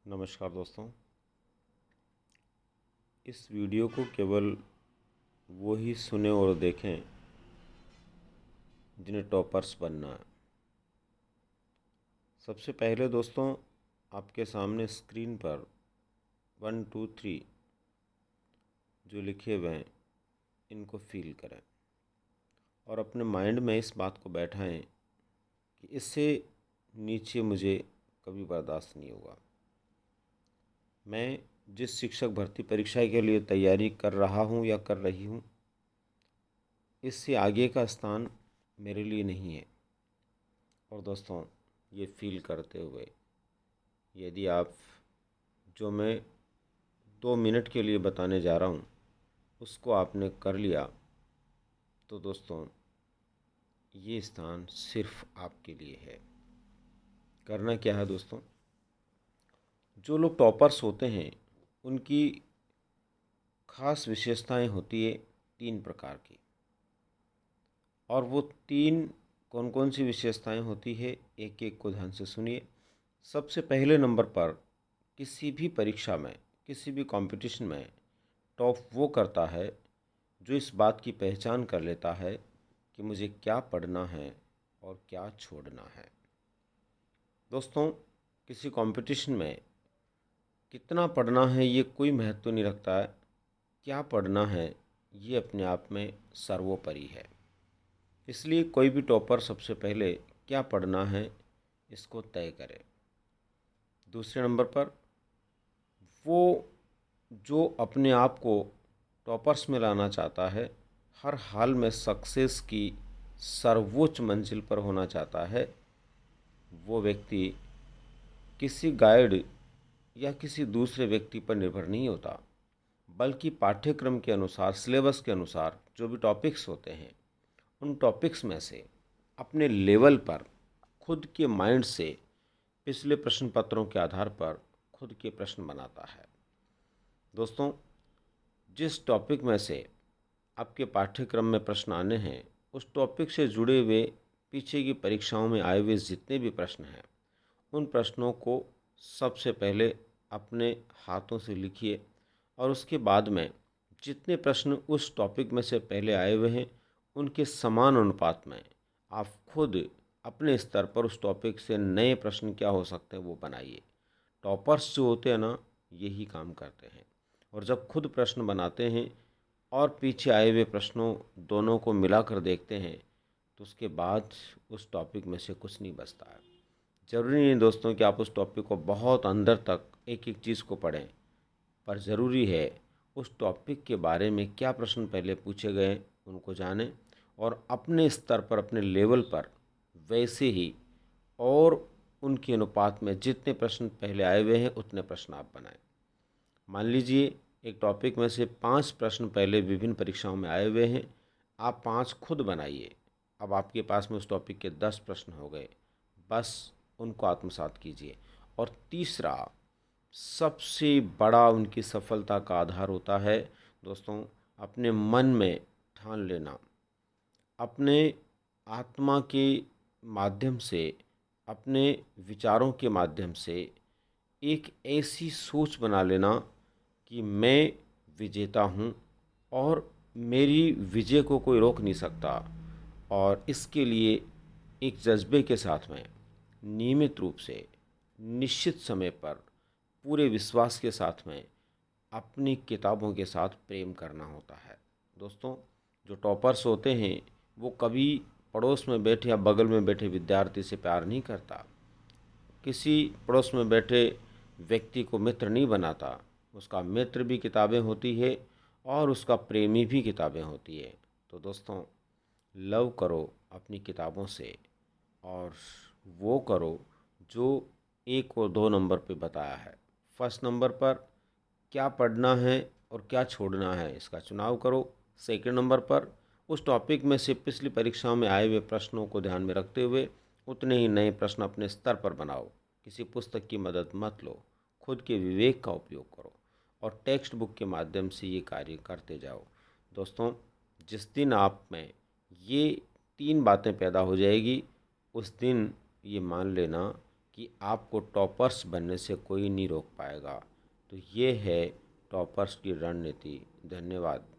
नमस्कार दोस्तों। इस वीडियो को केवल वो ही सुने और देखें जिन्हें टॉपर्स बनना है। सबसे पहले दोस्तों, आपके सामने स्क्रीन पर 1 2 3 जो लिखे हुए हैं इनको फील करें और अपने माइंड में इस बात को बैठाएं कि इससे नीचे मुझे कभी बर्दाश्त नहीं होगा। मैं जिस शिक्षक भर्ती परीक्षा के लिए तैयारी कर रहा हूँ या कर रही हूँ, इससे आगे का स्थान मेरे लिए नहीं है। और दोस्तों, ये फील करते हुए यदि आप जो मैं 2 मिनट के लिए बताने जा रहा हूँ उसको आपने कर लिया तो दोस्तों, ये स्थान सिर्फ आपके लिए है। करना क्या है दोस्तों, जो लोग टॉपर्स होते हैं उनकी खास विशेषताएं होती है 3 प्रकार की। और वो 3 कौन कौन सी विशेषताएं होती है, एक एक को ध्यान से सुनिए। सबसे पहले नंबर पर किसी भी परीक्षा में, किसी भी कंपटीशन में टॉप वो करता है जो इस बात की पहचान कर लेता है कि मुझे क्या पढ़ना है और क्या छोड़ना है। दोस्तों, किसी कंपटीशन में कितना पढ़ना है ये कोई महत्व नहीं रखता है, क्या पढ़ना है ये अपने आप में सर्वोपरि है। इसलिए कोई भी टॉपर सबसे पहले क्या पढ़ना है इसको तय करे। दूसरे नंबर पर वो जो अपने आप को टॉपर्स में लाना चाहता है, हर हाल में सक्सेस की सर्वोच्च मंजिल पर होना चाहता है, वो व्यक्ति किसी गाइड या किसी दूसरे व्यक्ति पर निर्भर नहीं होता, बल्कि पाठ्यक्रम के अनुसार, सिलेबस के अनुसार जो भी टॉपिक्स होते हैं उन टॉपिक्स में से अपने लेवल पर खुद के माइंड से पिछले प्रश्न पत्रों के आधार पर खुद के प्रश्न बनाता है। दोस्तों, जिस टॉपिक में से आपके पाठ्यक्रम में प्रश्न आने हैं, उस टॉपिक से जुड़े हुए पीछे की परीक्षाओं में आए हुए जितने भी प्रश्न हैं, उन प्रश्नों को सबसे पहले अपने हाथों से लिखिए और उसके बाद में जितने प्रश्न उस टॉपिक में से पहले आए हुए हैं उनके समान अनुपात में आप खुद अपने स्तर पर उस टॉपिक से नए प्रश्न क्या हो सकते हैं वो बनाइए। टॉपर्स जो होते हैं ना, यही काम करते हैं। और जब खुद प्रश्न बनाते हैं और पीछे आए हुए प्रश्नों दोनों को मिलाकर देखते हैं तो उसके बाद उस टॉपिक में से कुछ नहीं बचता है। ज़रूरी नहीं दोस्तों कि आप उस टॉपिक को बहुत अंदर तक एक एक चीज़ को पढ़ें, पर ज़रूरी है उस टॉपिक के बारे में क्या प्रश्न पहले पूछे गए उनको जानें और अपने स्तर पर, अपने लेवल पर वैसे ही और उनके अनुपात में जितने प्रश्न पहले आए हुए हैं उतने प्रश्न आप बनाएं। मान लीजिए एक टॉपिक में से 5 प्रश्न पहले विभिन्न परीक्षाओं में आए हुए हैं, आप 5 खुद बनाइए। अब आपके पास में उस टॉपिक के 10 प्रश्न हो गए, बस उनको आत्मसात कीजिए। और तीसरा सबसे बड़ा उनकी सफलता का आधार होता है दोस्तों, अपने मन में ठान लेना, अपने आत्मा के माध्यम से, अपने विचारों के माध्यम से एक ऐसी सोच बना लेना कि मैं विजेता हूँ और मेरी विजय को कोई रोक नहीं सकता। और इसके लिए एक जज्बे के साथ में नियमित रूप से, निश्चित समय पर, पूरे विश्वास के साथ में अपनी किताबों के साथ प्रेम करना होता है। दोस्तों, जो टॉपर्स होते हैं वो कभी पड़ोस में बैठे या बगल में बैठे विद्यार्थी से प्यार नहीं करता, किसी पड़ोस में बैठे व्यक्ति को मित्र नहीं बनाता। उसका मित्र भी किताबें होती है और उसका प्रेमी भी किताबें होती है। तो दोस्तों, लव करो अपनी किताबों से और वो करो जो 1 और 2 नंबर पे बताया है। फर्स्ट नंबर पर क्या पढ़ना है और क्या छोड़ना है इसका चुनाव करो। सेकंड नंबर पर उस टॉपिक में से पिछली परीक्षाओं में आए हुए प्रश्नों को ध्यान में रखते हुए उतने ही नए प्रश्न अपने स्तर पर बनाओ। किसी पुस्तक की मदद मत लो, खुद के विवेक का उपयोग करो और टेक्स्ट बुक के माध्यम से ये कार्य करते जाओ। दोस्तों, जिस दिन आप में ये 3 बातें पैदा हो जाएगी, उस दिन ये मान लेना कि आपको टॉपर्स बनने से कोई नहीं रोक पाएगा। तो ये है टॉपर्स की रणनीति। धन्यवाद।